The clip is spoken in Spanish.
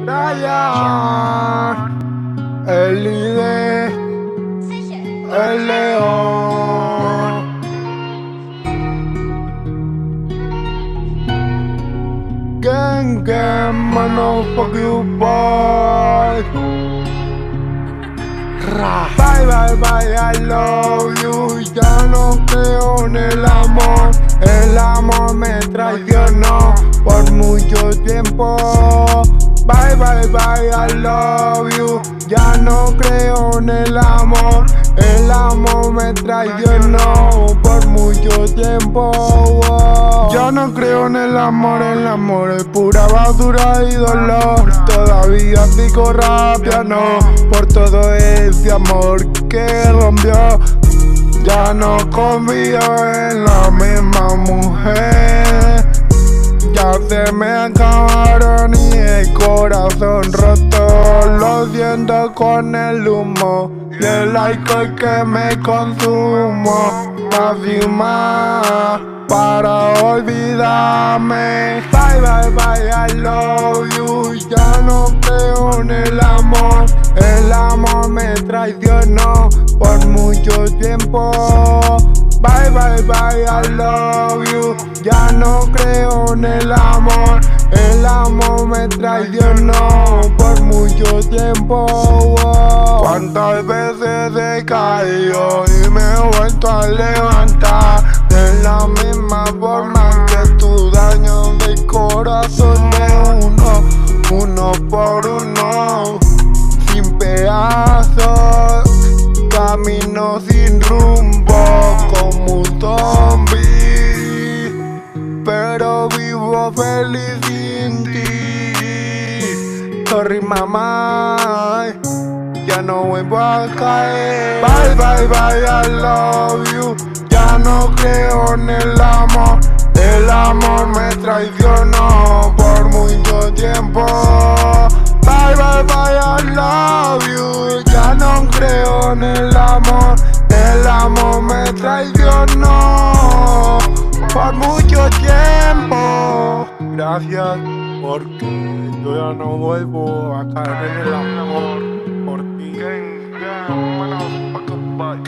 Ryan, el líder, el león. Gang, motherfucker, boy. Bye, I love you. Ya no creo en el amor. El amor me traicionó por mucho tiempo. Bye, I love you. Ya no creo en el amor. El amor me traicionó por mucho tiempo. Ya no creo en el amor es pura basura y dolor. Todavía pico rabia, no, por todo ese amor que rompió. Ya no confío en la misma mujer. Ya se me acabaron y el corazón roto. Lo siento con el humo y el alcohol que me consumo. Más y más para olvidarme. Bye, I love you. Ya no creo en el amor. El amor me traicionó por mucho tiempo. Bye, I love you. Ya no creo en el amor. El amor me traicionó por mucho tiempo. Cuántas veces he caído y me he vuelto a levantar. De la misma forma que tu daño de corazón de uno por uno, sin pedazos, camino sin rumbo como un zombie, pero vivo feliz sin ti. Sorry mamá, ya no vuelvo a caer. Bye, I love you. Ya no creo en el amor. El amor me traicionó por mucho tiempo. Bye, I love you. Ya no creo en el amor. El amor me traicionó por mucho tiempo. Gracias porque yo ya no vuelvo a caer en el amor por ti. Gang, motherfucker, bye.